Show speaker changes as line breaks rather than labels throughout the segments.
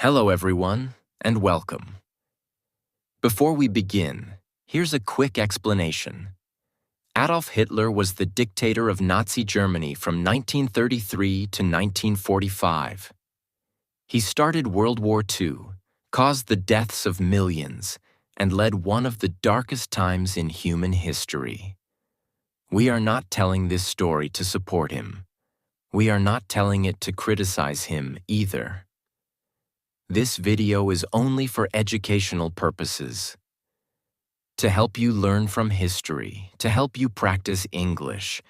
Hello everyone, and welcome. Before we begin, here's a quick explanation. Adolf Hitler was the dictator of Nazi Germany from 1933 to 1945. He started World War II, caused the deaths of millions, and led one of the darkest times in human history. We are not telling this story to support him. We are not telling it to criticize him either. This video is only for educational purposes. To help you learn from history, to help you practice English,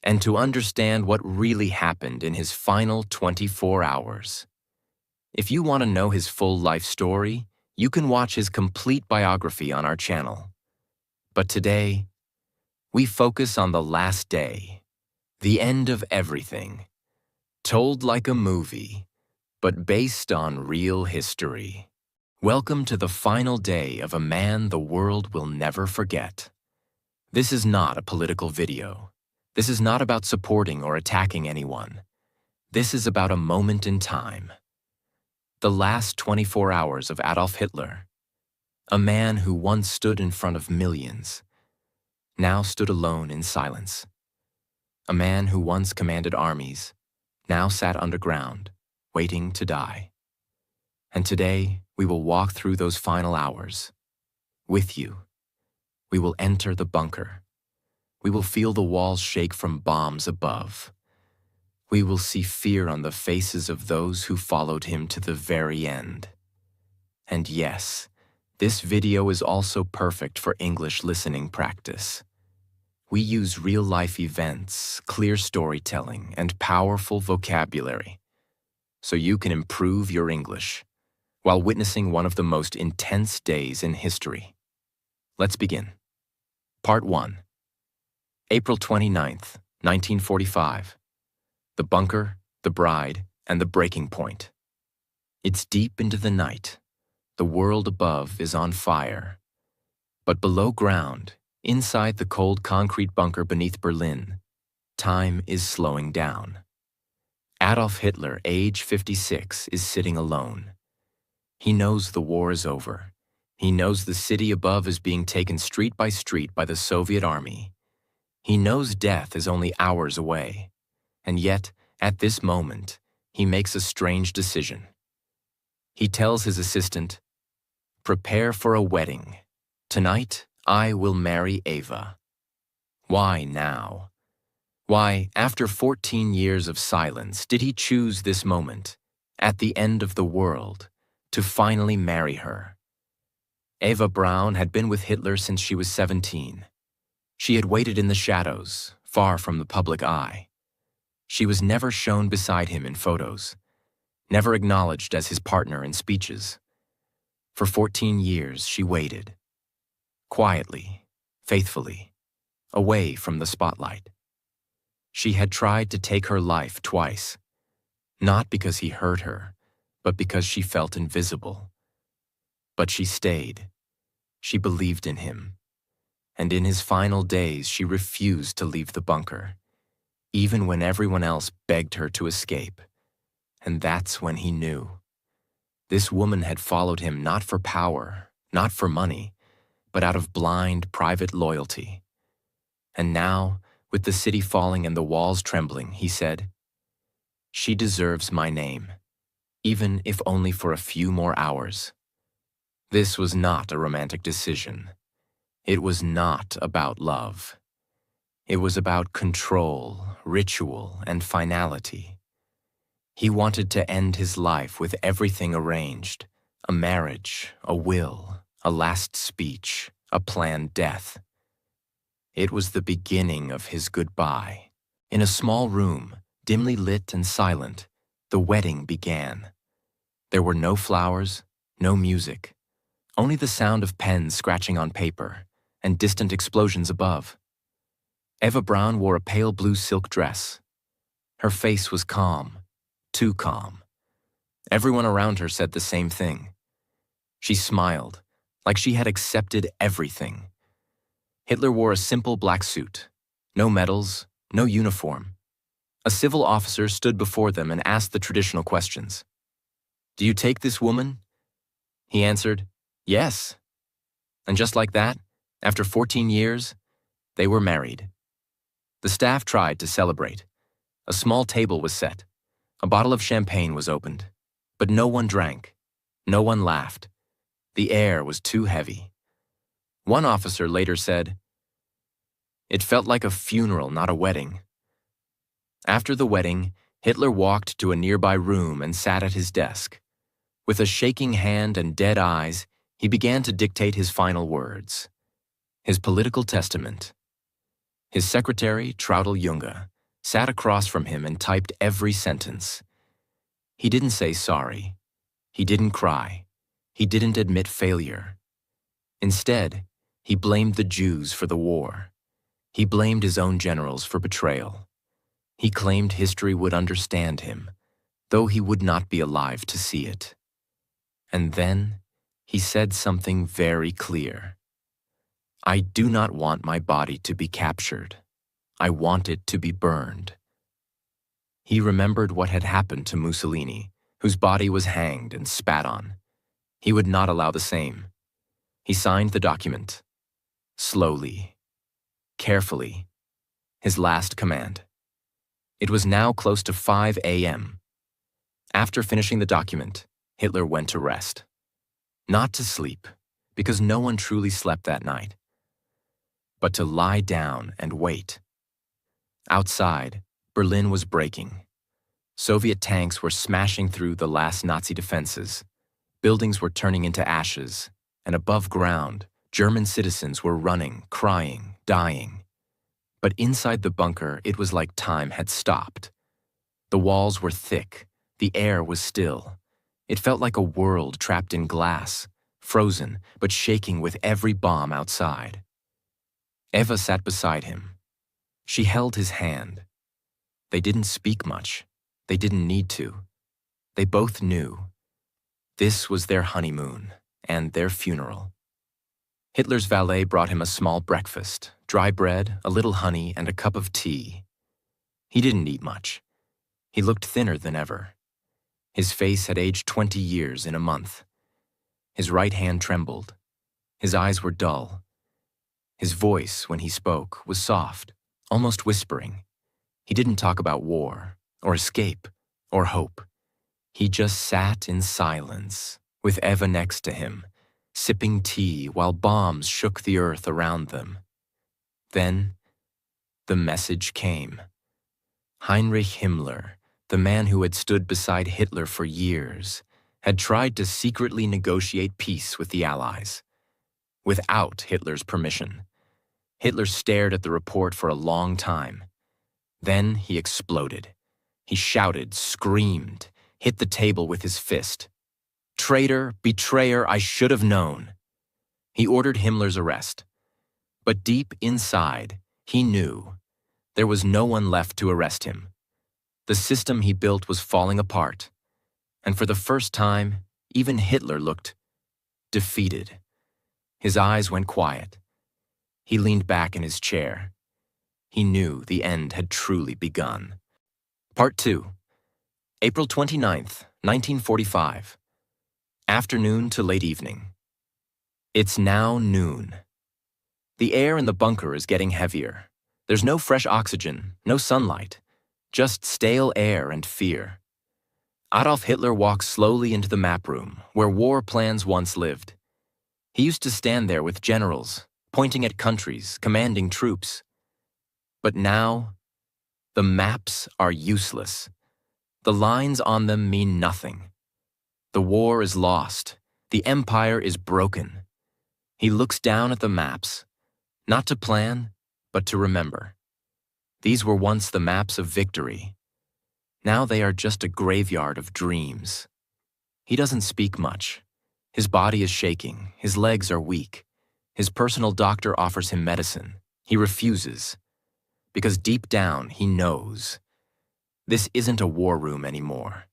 and to understand what really happened in his final 24 hours. If you want to know his full life story, you can watch his complete biography on our channel. But today, we focus on the last day, the end of everything, told like a movie, but based on real history. Welcome to the final day of a man the world will never forget. This is not a political video. This is not about supporting or attacking anyone. This is about a moment in time. The last 24 hours of Adolf Hitler, a man who once stood in front of millions, now stood alone in silence. A man who once commanded armies, now sat underground, waiting to die. And today, we will walk through those final hours. With you. We will enter the bunker. We will feel the walls shake from bombs above. We will see fear on the faces of those who followed him to the very end. And yes, this video is also perfect for English listening practice. We use real-life events, clear storytelling, and powerful vocabulary, so you can improve your English while witnessing one of the most intense days in history. Let's begin. Part 1. April 29th, 1945. The bunker, the bride, and the breaking point. It's deep into the night. The world above is on fire. But below ground, inside the cold concrete bunker beneath Berlin, time is slowing down. Adolf Hitler, age 56, is sitting alone. He knows the war is over. He knows the city above is being taken street by the Soviet army. He knows death is only hours away. And yet, at this moment, he makes a strange decision. He tells his assistant, "Prepare for a wedding. Tonight, I will marry Eva." Why now? Why, after 14 years of silence, did he choose this moment, at the end of the world, to finally marry her? Eva Braun had been with Hitler since she was 17. She had waited in the shadows, far from the public eye. She was never shown beside him in photos, never acknowledged as his partner in speeches. For 14 years, she waited, quietly, faithfully, away from the spotlight. She had tried to take her life twice, not because he hurt her, but because she felt invisible. But she stayed. She believed in him. And in his final days, she refused to leave the bunker, even when everyone else begged her to escape. And that's when he knew. This woman had followed him not for power, not for money, but out of blind, private loyalty. And now, with the city falling and the walls trembling, he said, "She deserves my name, even if only for a few more hours." This was not a romantic decision. It was not about love. It was about control, ritual, and finality. He wanted to end his life with everything arranged: a marriage, a will, a last speech, a planned death. It was the beginning of his goodbye. In a small room, dimly lit and silent, the wedding began. There were no flowers, no music, only the sound of pens scratching on paper and distant explosions above. Eva Braun wore a pale blue silk dress. Her face was calm, too calm. Everyone around her said the same thing. She smiled, like she had accepted everything. Hitler wore a simple black suit, no medals, no uniform. A civil officer stood before them and asked the traditional questions. "Do you take this woman?" He answered, "Yes." And just like that, after 14 years, they were married. The staff tried to celebrate. A small table was set. A bottle of champagne was opened. But no one drank. No one laughed. The air was too heavy. One officer later said, "It felt like a funeral, not a wedding." After the wedding, Hitler walked to a nearby room and sat at his desk. With a shaking hand and dead eyes, he began to dictate his final words. His political testament. His secretary, Traudl Junge, sat across from him and typed every sentence. He didn't say sorry. He didn't cry. He didn't admit failure. Instead, he blamed the Jews for the war. He blamed his own generals for betrayal. He claimed history would understand him, though he would not be alive to see it. And then he said something very clear. "I do not want my body to be captured. I want it to be burned." He remembered what had happened to Mussolini, whose body was hanged and spat on. He would not allow the same. He signed the document. Slowly, carefully, his last command. It was now close to 5 a.m. After finishing the document, Hitler went to rest. Not to sleep, because no one truly slept that night, but to lie down and wait. Outside, Berlin was breaking. Soviet tanks were smashing through the last Nazi defenses. Buildings were turning into ashes, and above ground, German citizens were running, crying, dying. But inside the bunker, it was like time had stopped. The walls were thick, the air was still. It felt like a world trapped in glass, frozen but shaking with every bomb outside. Eva sat beside him. She held his hand. They didn't speak much. They didn't need to. They both knew. This was their honeymoon and their funeral. Hitler's valet brought him a small breakfast, dry bread, a little honey, and a cup of tea. He didn't eat much. He looked thinner than ever. His face had aged 20 years in a month. His right hand trembled. His eyes were dull. His voice, when he spoke, was soft, almost whispering. He didn't talk about war, or escape, or hope. He just sat in silence, with Eva next to him, sipping tea while bombs shook the earth around them. Then, the message came. Heinrich Himmler, the man who had stood beside Hitler for years, had tried to secretly negotiate peace with the Allies, without Hitler's permission. Hitler stared at the report for a long time. Then he exploded. He shouted, screamed, hit the table with his fist. "Traitor, betrayer, I should have known." He ordered Himmler's arrest. But deep inside, he knew there was no one left to arrest him. The system he built was falling apart. And for the first time, even Hitler looked defeated. His eyes went quiet. He leaned back in his chair. He knew the end had truly begun. Part 2. April 29th, 1945. Afternoon to late evening. It's now noon. The air in the bunker is getting heavier. There's no fresh oxygen, no sunlight, just stale air and fear. Adolf Hitler walks slowly into the map room, where war plans once lived. He used to stand there with generals, pointing at countries, commanding troops. But now, the maps are useless. The lines on them mean nothing. The war is lost. The empire is broken. He looks down at the maps, not to plan, but to remember. These were once the maps of victory. Now they are just a graveyard of dreams. He doesn't speak much. His body is shaking. His legs are weak. His personal doctor offers him medicine. He refuses. Because deep down, he knows. This isn't a war room anymore.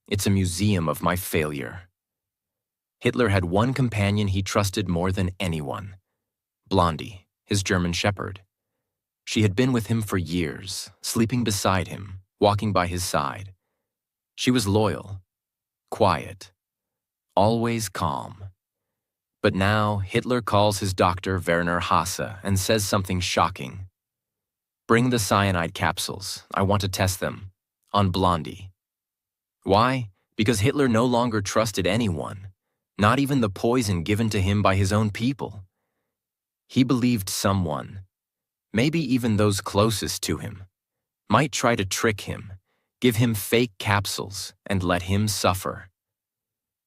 It's a museum of my failure. Hitler had one companion he trusted more than anyone. Blondie, his German shepherd. She had been with him for years, sleeping beside him, walking by his side. She was loyal, quiet, always calm. But now Hitler calls his doctor Werner Hasse and says something shocking. "Bring the cyanide capsules. I want to test them. On Blondie." Why? Because Hitler no longer trusted anyone, not even the poison given to him by his own people. He believed someone, maybe even those closest to him, might try to trick him, give him fake capsules, and let him suffer.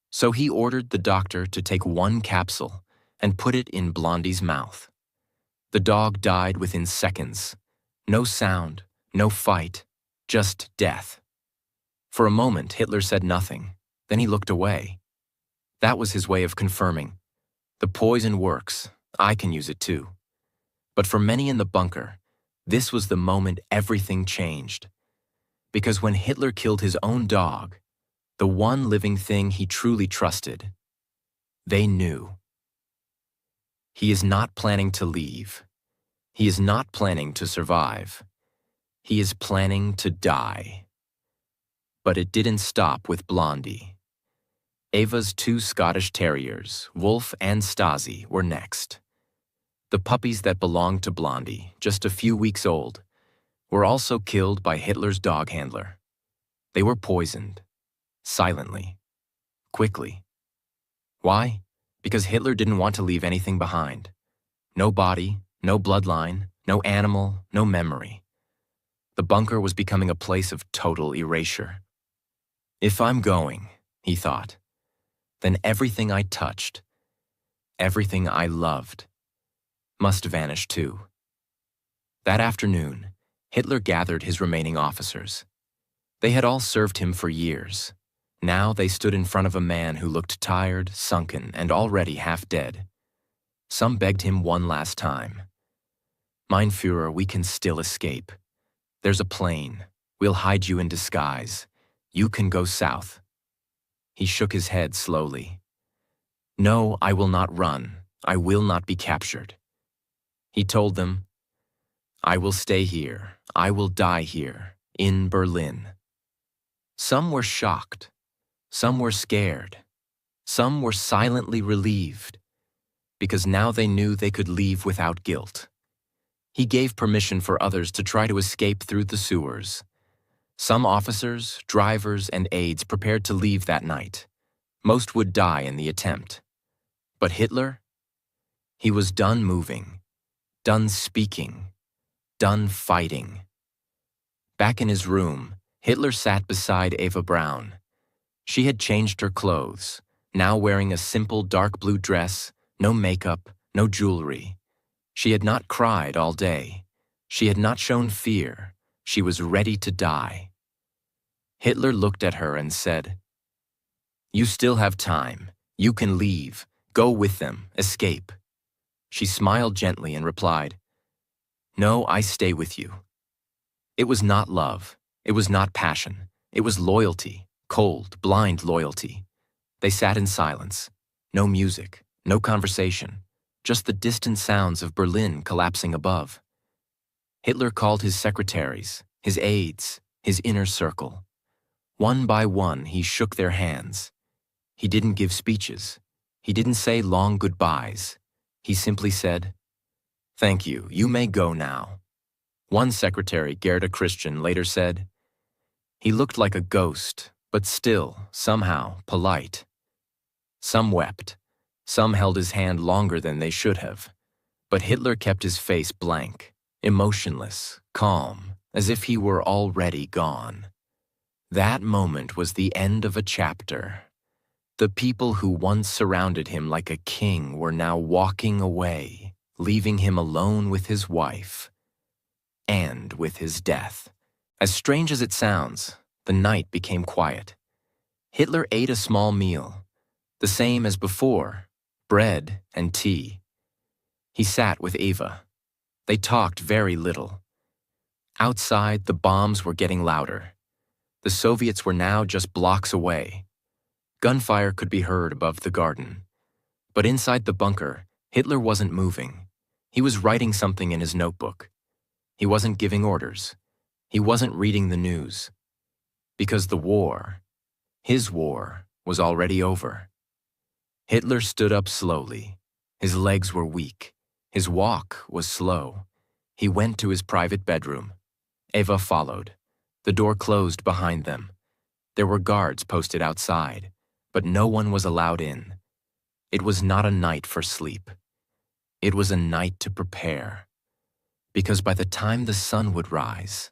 So he ordered the doctor to take one capsule and put it in Blondie's mouth. The dog died within seconds. No sound, no fight, just death. For a moment, Hitler said nothing. Then he looked away. That was his way of confirming, "The poison works. I can use it too." But for many in the bunker, this was the moment everything changed. Because when Hitler killed his own dog, the one living thing he truly trusted, they knew. He is not planning to leave. He is not planning to survive. He is planning to die. But it didn't stop with Blondie. Ava's 2 Scottish terriers, Wolf and Stasi, were next. The puppies that belonged to Blondie, just a few weeks old, were also killed by Hitler's dog handler. They were poisoned, silently, quickly. Why? Because Hitler didn't want to leave anything behind. No body, no bloodline, no animal, no memory. The bunker was becoming a place of total erasure. "If I'm going," he thought, "then everything I touched, everything I loved, must vanish too." That afternoon, Hitler gathered his remaining officers. They had all served him for years. Now they stood in front of a man who looked tired, sunken, and already half dead. Some begged him one last time. "Mein Führer, we can still escape. There's a plane. We'll hide you in disguise. You can go south." He shook his head slowly. "No, I will not run. I will not be captured." He told them, "I will stay here. I will die here, in Berlin." Some were shocked. Some were scared. Some were silently relieved, because now they knew they could leave without guilt. He gave permission for others to try to escape through the sewers. Some officers, drivers, and aides prepared to leave that night. Most would die in the attempt. But Hitler? He was done moving, done speaking, done fighting. Back in his room, Hitler sat beside Eva Braun. She had changed her clothes, now wearing a simple dark blue dress, no makeup, no jewelry. She had not cried all day. She had not shown fear. She was ready to die. Hitler looked at her and said, "You still have time. You can leave. Go with them. Escape." She smiled gently and replied, "No, I stay with you." It was not love. It was not passion. It was loyalty, cold, blind loyalty. They sat in silence. No music, no conversation, just the distant sounds of Berlin collapsing above. Hitler called his secretaries, his aides, his inner circle. One by one, he shook their hands. He didn't give speeches. He didn't say long goodbyes. He simply said, "Thank you, you may go now." One secretary, Gerda Christian, later said, "He looked like a ghost, but still, somehow, polite." Some wept. Some held his hand longer than they should have. But Hitler kept his face blank, emotionless, calm, as if he were already gone. That moment was the end of a chapter. The people who once surrounded him like a king were now walking away, leaving him alone with his wife and with his death. As strange as it sounds, the night became quiet. Hitler ate a small meal, the same as before, bread and tea. He sat with Eva. They talked very little. Outside, the bombs were getting louder. The Soviets were now just blocks away. Gunfire could be heard above the garden. But inside the bunker, Hitler wasn't moving. He was writing something in his notebook. He wasn't giving orders. He wasn't reading the news. Because the war, his war, was already over. Hitler stood up slowly. His legs were weak. His walk was slow. He went to his private bedroom. Eva followed. The door closed behind them. There were guards posted outside, but no one was allowed in. It was not a night for sleep. It was a night to prepare. Because by the time the sun would rise,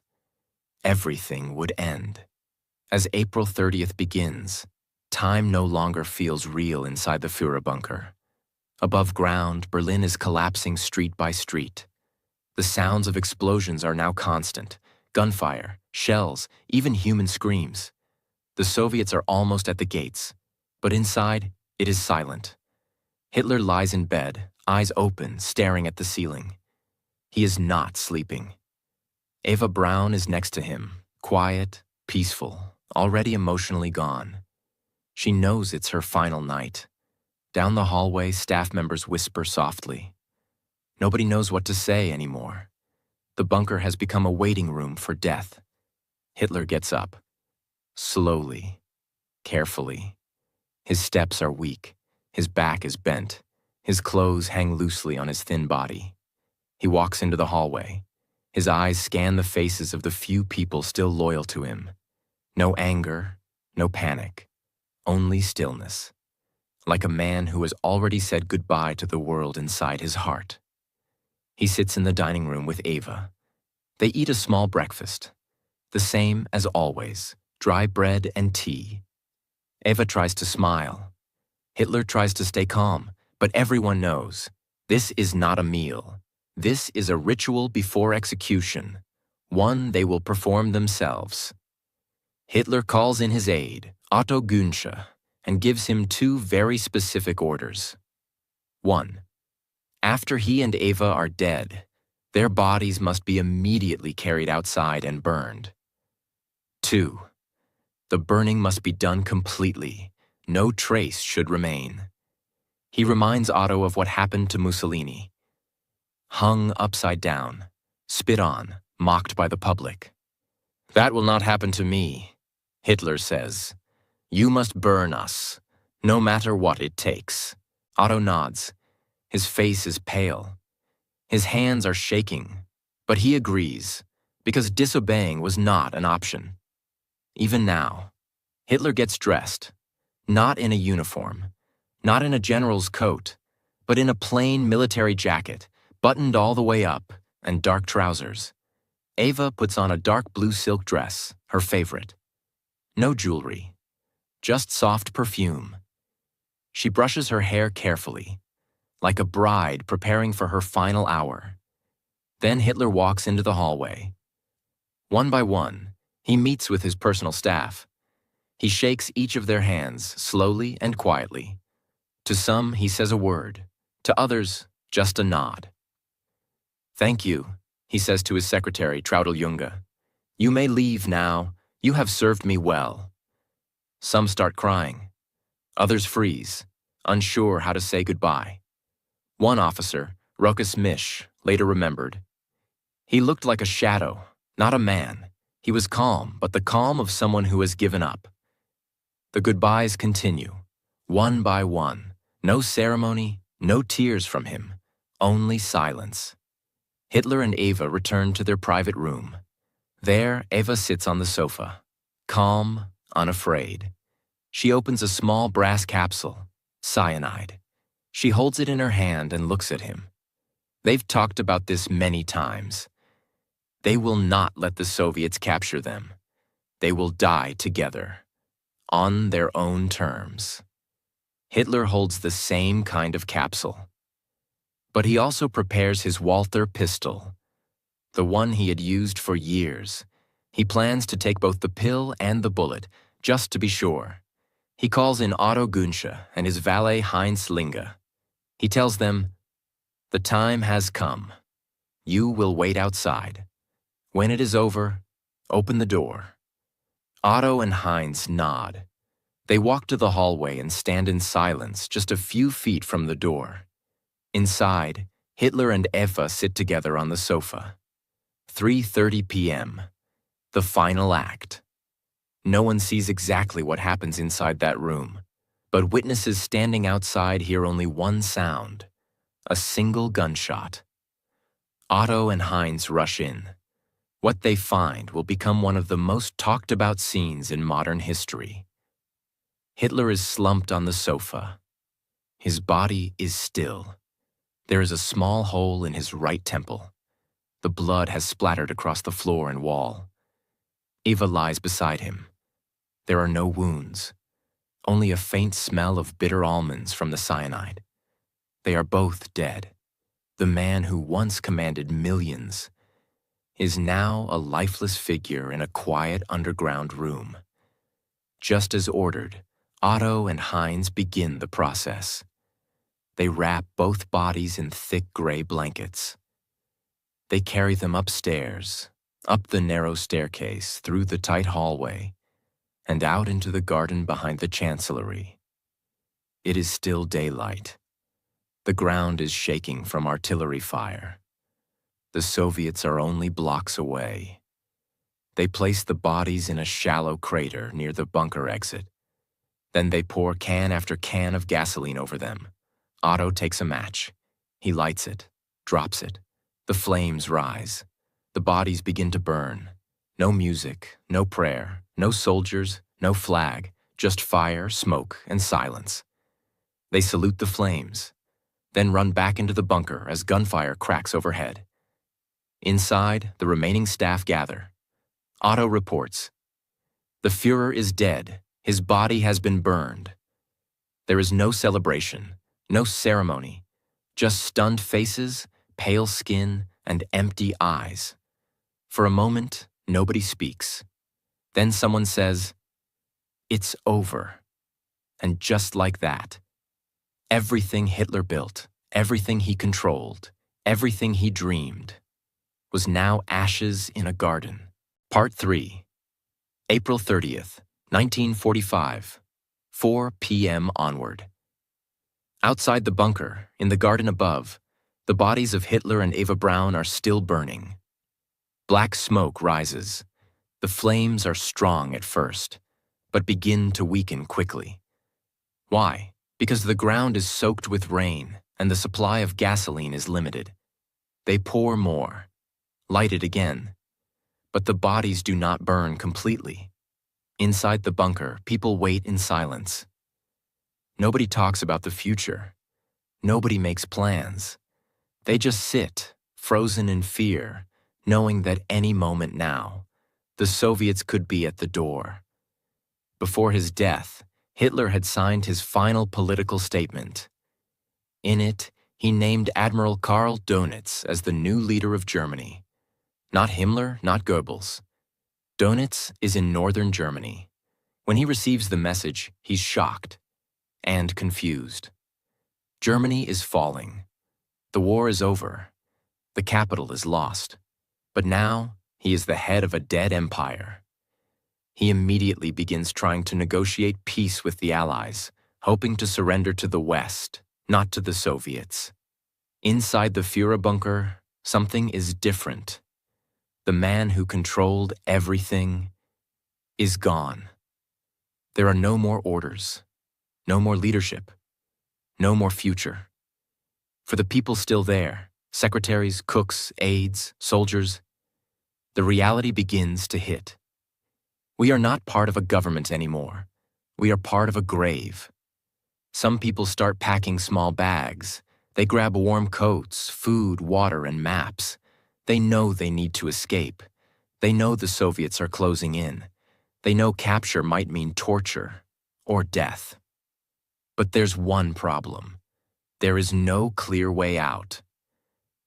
everything would end. As April 30th begins, time no longer feels real inside the Führer bunker. Above ground, Berlin is collapsing street by street. The sounds of explosions are now constant. Gunfire, shells, even human screams. The Soviets are almost at the gates, but inside, it is silent. Hitler lies in bed, eyes open, staring at the ceiling. He is not sleeping. Eva Braun is next to him, quiet, peaceful, already emotionally gone. She knows it's her final night. Down the hallway, staff members whisper softly. Nobody knows what to say anymore. The bunker has become a waiting room for death. Hitler gets up. Slowly, carefully. His steps are weak. His back is bent. His clothes hang loosely on his thin body. He walks into the hallway. His eyes scan the faces of the few people still loyal to him. No anger, no panic, only stillness. Like a man who has already said goodbye to the world inside his heart. He sits in the dining room with Eva. They eat a small breakfast. The same as always, dry bread and tea. Eva tries to smile. Hitler tries to stay calm, but everyone knows, this is not a meal. This is a ritual before execution, one they will perform themselves. Hitler calls in his aide, Otto Günsche, and gives him two very specific orders. 1. After he and Eva are dead, their bodies must be immediately carried outside and burned. 2. The burning must be done completely. No trace should remain. He reminds Otto of what happened to Mussolini. Hung upside down, spit on, mocked by the public. That will not happen to me, Hitler says. You must burn us, no matter what it takes. Otto nods. His face is pale. His hands are shaking, but he agrees, because disobeying was not an option. Even now, Hitler gets dressed, not in a uniform, not in a general's coat, but in a plain military jacket, buttoned all the way up, and dark trousers. Eva puts on a dark blue silk dress, her favorite. No jewelry, just soft perfume. She brushes her hair carefully, like a bride preparing for her final hour. Then Hitler walks into the hallway. One by one, he meets with his personal staff. He shakes each of their hands slowly and quietly. To some, he says a word. To others, just a nod. Thank you, he says to his secretary, Traudl Junge. You may leave now. You have served me well. Some start crying. Others freeze, unsure how to say goodbye. One officer, Rokas Mish, later remembered. He looked like a shadow, not a man. He was calm, but the calm of someone who has given up. The goodbyes continue, one by one. No ceremony, no tears from him, only silence. Hitler and Eva return to their private room. There, Eva sits on the sofa, calm, unafraid. She opens a small brass capsule, cyanide. She holds it in her hand and looks at him. They've talked about this many times. They will not let the Soviets capture them. They will die together, on their own terms. Hitler holds the same kind of capsule. But he also prepares his Walther pistol, the one he had used for years. He plans to take both the pill and the bullet, just to be sure. He calls in Otto Günsche and his valet Heinz Linge. He tells them, the time has come. You will wait outside. When it is over, open the door. Otto and Heinz nod. They walk to the hallway and stand in silence just a few feet from the door. Inside, Hitler and Eva sit together on the sofa. 3:30 p.m. The final act. No one sees exactly what happens inside that room, But witnesses standing outside hear only one sound, a single gunshot. Otto and Heinz rush in. What they find will become one of the most talked about scenes in modern history. Hitler is slumped on the sofa. His body is still. There is a small hole in his right temple. The blood has splattered across the floor and wall. Eva lies beside him. There are no wounds, only a faint smell of bitter almonds from the cyanide. They are both dead. The man who once commanded millions is now a lifeless figure in a quiet underground room. Just as ordered, Otto and Heinz begin the process. They wrap both bodies in thick gray blankets. They carry them upstairs, up the narrow staircase, through the tight hallway, and out into the garden behind the chancellery. It is still daylight. The ground is shaking from artillery fire. The Soviets are only blocks away. They place the bodies in a shallow crater near the bunker exit. Then they pour can after can of gasoline over them. Otto takes a match. He lights it, drops it. The flames rise. The bodies begin to burn. No music, no prayer, no soldiers, no flag, just fire, smoke, and silence. They salute the flames, then run back into the bunker as gunfire cracks overhead. Inside, the remaining staff gather. Otto reports, "The Führer is dead. His body has been burned." There is no celebration, no ceremony, just stunned faces, pale skin, and empty eyes. For a moment, nobody speaks. Then someone says, "It's over." And just like that, everything Hitler built, everything he controlled, everything he dreamed, was now ashes in a garden. Part 3. April 30th, 1945, 4 p.m. onward. Outside the bunker, in the garden above, the bodies of Hitler and Eva Braun are still burning. Black smoke rises. The flames are strong at first, but begin to weaken quickly. Why? Because the ground is soaked with rain and the supply of gasoline is limited. They pour more, light it again, but the bodies do not burn completely. Inside the bunker, people wait in silence. Nobody talks about the future. Nobody makes plans. They just sit, frozen in fear, knowing that any moment now, the Soviets could be at the door. Before his death, Hitler had signed his final political statement. In it, he named Admiral Karl Dönitz as the new leader of Germany. Not Himmler, not Goebbels. Dönitz is in northern Germany. When he receives the message, he's shocked and confused. Germany is falling. The war is over. The capital is lost. But now, he is the head of a dead empire. He immediately begins trying to negotiate peace with the Allies, hoping to surrender to the West, not to the Soviets. Inside the Führer bunker, something is different. The man who controlled everything is gone. There are no more orders, no more leadership, no more future. For the people still there, secretaries, cooks, aides, soldiers, the reality begins to hit. We are not part of a government anymore. We are part of a grave. Some people start packing small bags. They grab warm coats, food, water, and maps. They know they need to escape. They know the Soviets are closing in. They know capture might mean torture or death. But there's one problem. There is no clear way out.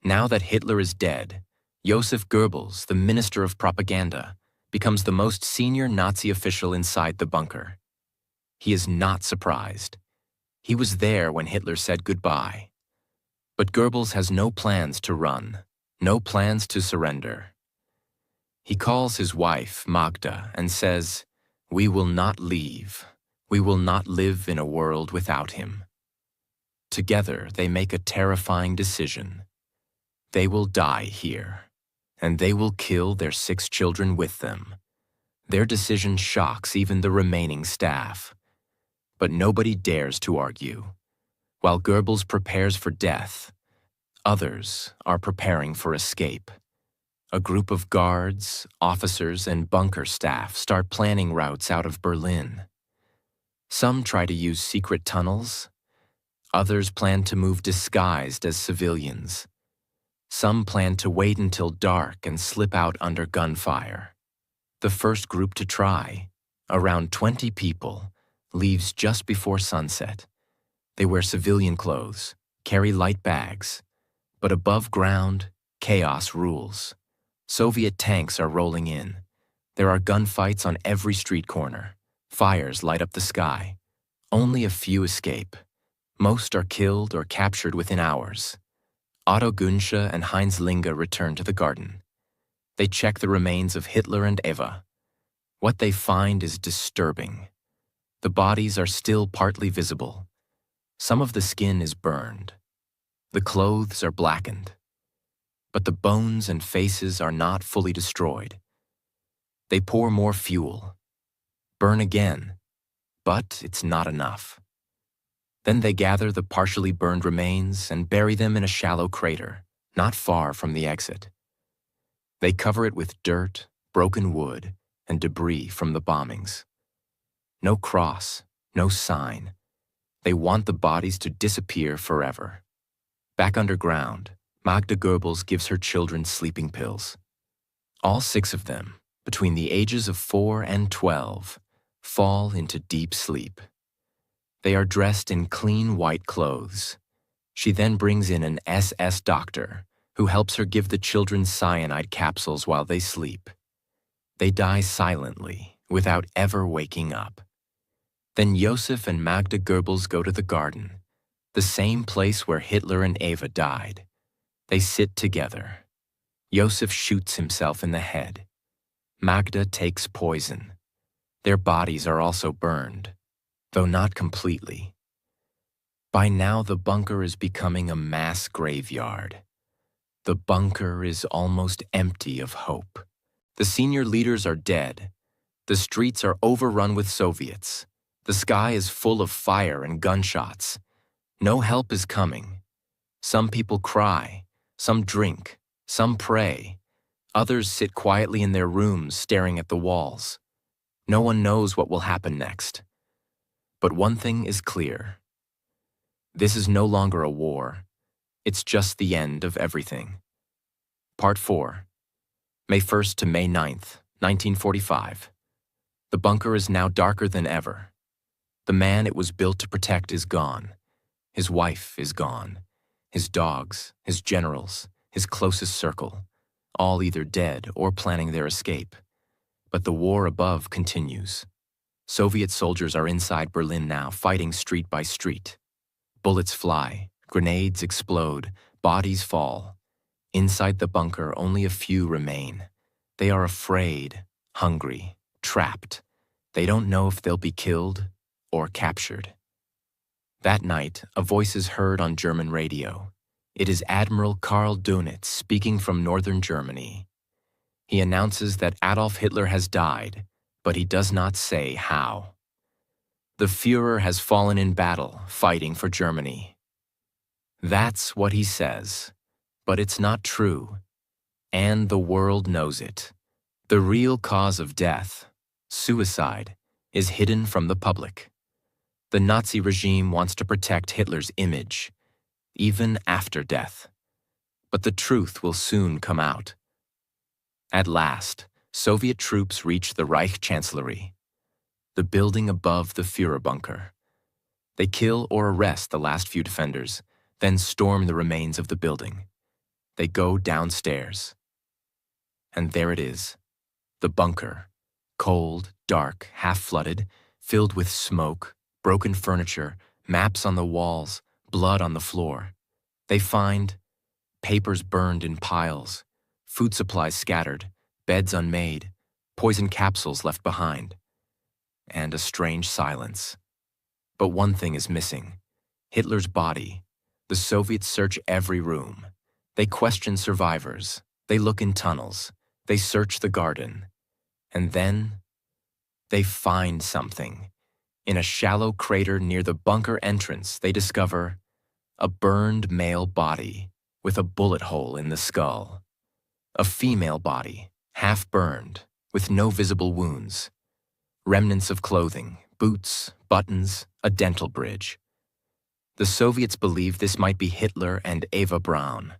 Now that Hitler is dead, Joseph Goebbels, the Minister of Propaganda, becomes the most senior Nazi official inside the bunker. He is not surprised. He was there when Hitler said goodbye. But Goebbels has no plans to run, no plans to surrender. He calls his wife, Magda, and says, "We will not leave. We will not live in a world without him." Together, they make a terrifying decision. They will die here, and they will kill their 6 children with them. Their decision shocks even the remaining staff. But nobody dares to argue. While Goebbels prepares for death, others are preparing for escape. A group of guards, officers, and bunker staff start planning routes out of Berlin. Some try to use secret tunnels. Others plan to move disguised as civilians. Some plan to wait until dark and slip out under gunfire. The first group to try, around 20 people, leaves just before sunset. They wear civilian clothes, carry light bags, but above ground, chaos rules. Soviet tanks are rolling in. There are gunfights on every street corner. Fires light up the sky. Only a few escape. Most are killed or captured within hours. Otto Günsche and Heinz Linge return to the garden. They check the remains of Hitler and Eva. What they find is disturbing. The bodies are still partly visible. Some of the skin is burned. The clothes are blackened. But the bones and faces are not fully destroyed. They pour more fuel. Burn again. But it's not enough. Then they gather the partially burned remains and bury them in a shallow crater, not far from the exit. They cover it with dirt, broken wood, and debris from the bombings. No cross, no sign. They want the bodies to disappear forever. Back underground, Magda Goebbels gives her children sleeping pills. All 6 of them, between the ages of 4 and 12, fall into deep sleep. They are dressed in clean white clothes. She then brings in an SS doctor who helps her give the children cyanide capsules while they sleep. They die silently, without ever waking up. Then Josef and Magda Goebbels go to the garden, the same place where Hitler and Eva died. They sit together. Josef shoots himself in the head. Magda takes poison. Their bodies are also burned, though not completely. By now, the bunker is becoming a mass graveyard. The bunker is almost empty of hope. The senior leaders are dead. The streets are overrun with Soviets. The sky is full of fire and gunshots. No help is coming. Some people cry, some drink, some pray. Others sit quietly in their rooms staring at the walls. No one knows what will happen next. But one thing is clear. This is no longer a war. It's just the end of everything. Part 4. May 1st to May 9th, 1945. The bunker is now darker than ever. The man it was built to protect is gone. His wife is gone. His dogs, his generals, his closest circle, all either dead or planning their escape. But the war above continues. Soviet soldiers are inside Berlin now, fighting street by street. Bullets fly, grenades explode, bodies fall. Inside the bunker, only a few remain. They are afraid, hungry, trapped. They don't know if they'll be killed or captured. That night, a voice is heard on German radio. It is Admiral Karl Dönitz speaking from northern Germany. He announces that Adolf Hitler has died, but he does not say how. The Führer has fallen in battle, fighting for Germany. That's what he says, but it's not true, and the world knows it. The real cause of death, suicide, is hidden from the public. The Nazi regime wants to protect Hitler's image, even after death. But the truth will soon come out. At last, Soviet troops reach the Reich Chancellery, the building above the Führer bunker. They kill or arrest the last few defenders, then storm the remains of the building. They go downstairs. And there it is, the bunker, cold, dark, half-flooded, filled with smoke, broken furniture, maps on the walls, blood on the floor. They find papers burned in piles, food supplies scattered, beds unmade, poison capsules left behind, and a strange silence. But one thing is missing: Hitler's body. The Soviets search every room. They question survivors. They look in tunnels. They search the garden. And then they find something. In a shallow crater near the bunker entrance, they discover a burned male body with a bullet hole in the skull. A female body, half burned, with no visible wounds. Remnants of clothing, boots, buttons, a dental bridge. The Soviets believe this might be Hitler and Eva Braun.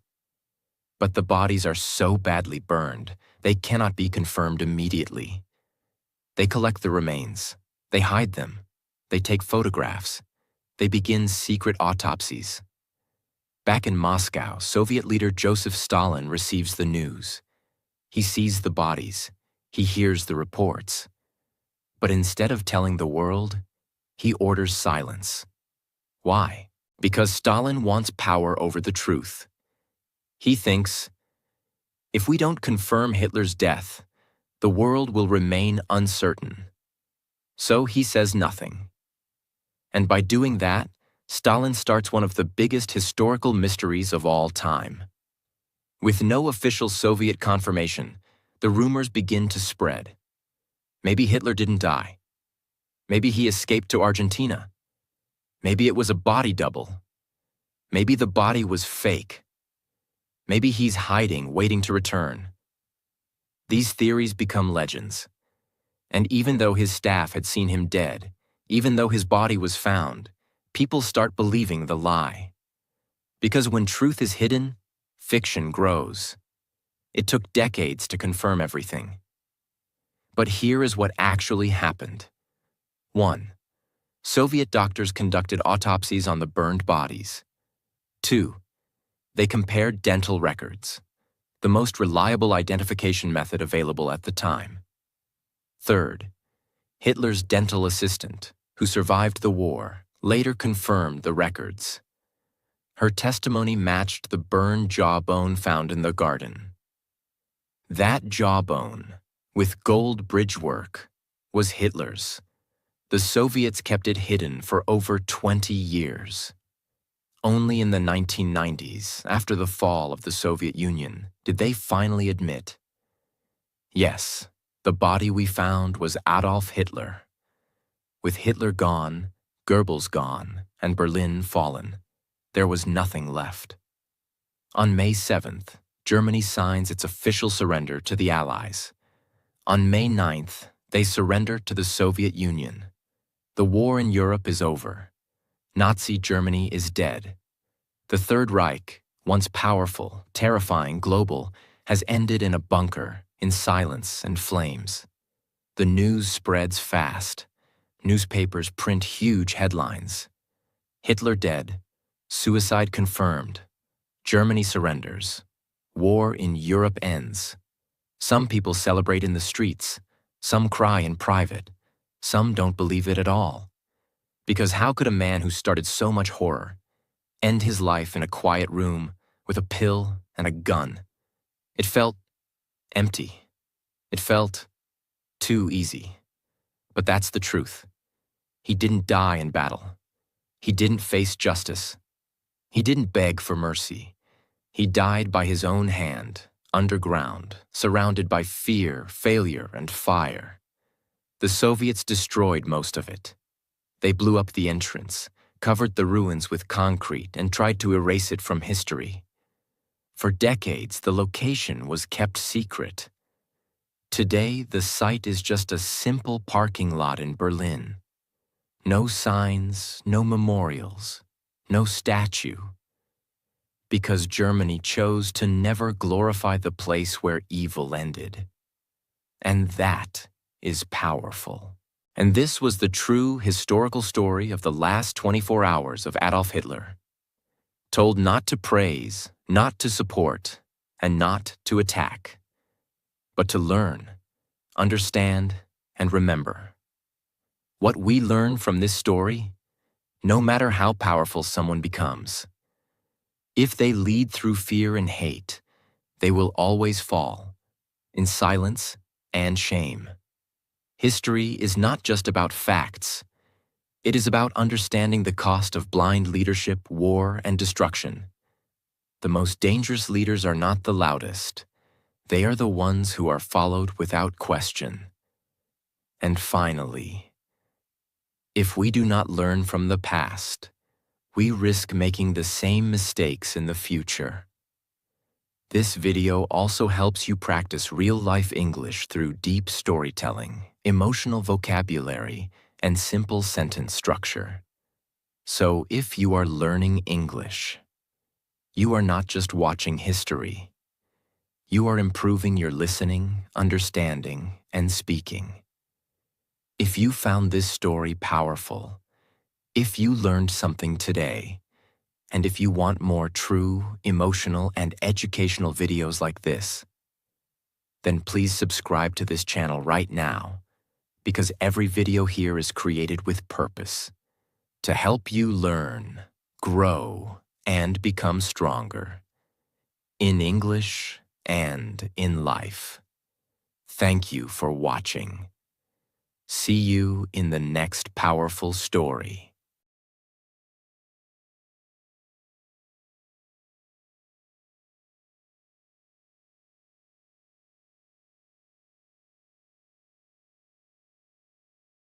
But the bodies are so badly burned, they cannot be confirmed immediately. They collect the remains. They hide them. They take photographs. They begin secret autopsies. Back in Moscow, Soviet leader Joseph Stalin receives the news. He sees the bodies. He hears the reports. But instead of telling the world, he orders silence. Why? Because Stalin wants power over the truth. He thinks, if we don't confirm Hitler's death, the world will remain uncertain. So he says nothing. And by doing that, Stalin starts one of the biggest historical mysteries of all time. With no official Soviet confirmation, the rumors begin to spread. Maybe Hitler didn't die. Maybe he escaped to Argentina. Maybe it was a body double. Maybe the body was fake. Maybe he's hiding, waiting to return. These theories become legends. And even though his staff had seen him dead, even though his body was found, people start believing the lie. Because when truth is hidden, fiction grows. It took decades to confirm everything. But here is what actually happened. 1. Soviet doctors conducted autopsies on the burned bodies. 2. They compared dental records, the most reliable identification method available at the time. 3. Hitler's dental assistant, who survived the war, later confirmed the records. Her testimony matched the burned jawbone found in the garden. That jawbone, with gold bridgework, was Hitler's. The Soviets kept it hidden for over 20 years. Only in the 1990s, after the fall of the Soviet Union, did they finally admit, yes, the body we found was Adolf Hitler. With Hitler gone, Goebbels gone, and Berlin fallen, there was nothing left. On May 7th, Germany signs its official surrender to the Allies. On May 9th, they surrender to the Soviet Union. The war in Europe is over. Nazi Germany is dead. The Third Reich, once powerful, terrifying, global, has ended in a bunker, in silence and flames. The news spreads fast. Newspapers print huge headlines. Hitler dead. Suicide confirmed. Germany surrenders. War in Europe ends. Some people celebrate in the streets. Some cry in private. Some don't believe it at all. Because how could a man who started so much horror end his life in a quiet room with a pill and a gun? It felt empty. It felt too easy. But that's the truth. He didn't die in battle. He didn't face justice. He didn't beg for mercy. He died by his own hand, underground, surrounded by fear, failure, and fire. The Soviets destroyed most of it. They blew up the entrance, covered the ruins with concrete, and tried to erase it from history. For decades, the location was kept secret. Today, the site is just a simple parking lot in Berlin. No signs, no memorials, no statue. Because Germany chose to never glorify the place where evil ended. And that is powerful. And this was the true historical story of the last 24 hours of Adolf Hitler. Told not to praise, not to support, and not to attack, but to learn, understand, and remember. What we learn from this story, no matter how powerful someone becomes, if they lead through fear and hate, they will always fall, in silence and shame. History is not just about facts. It is about understanding the cost of blind leadership, war, and destruction. The most dangerous leaders are not the loudest. They are the ones who are followed without question. And finally, If we do not learn from the past, we risk making the same mistakes in the future. This video also helps you practice real-life English through deep storytelling, emotional vocabulary, and simple sentence structure. So if you are learning English, you are not just watching history. You are improving your listening, understanding, and speaking. If you found this story powerful, if you learned something today, and if you want more true, emotional, and educational videos like this, then please subscribe to this channel right now, because every video here is created with purpose, to help you learn, grow, and become stronger, in English and in life. Thank you for watching. See you in the next powerful story.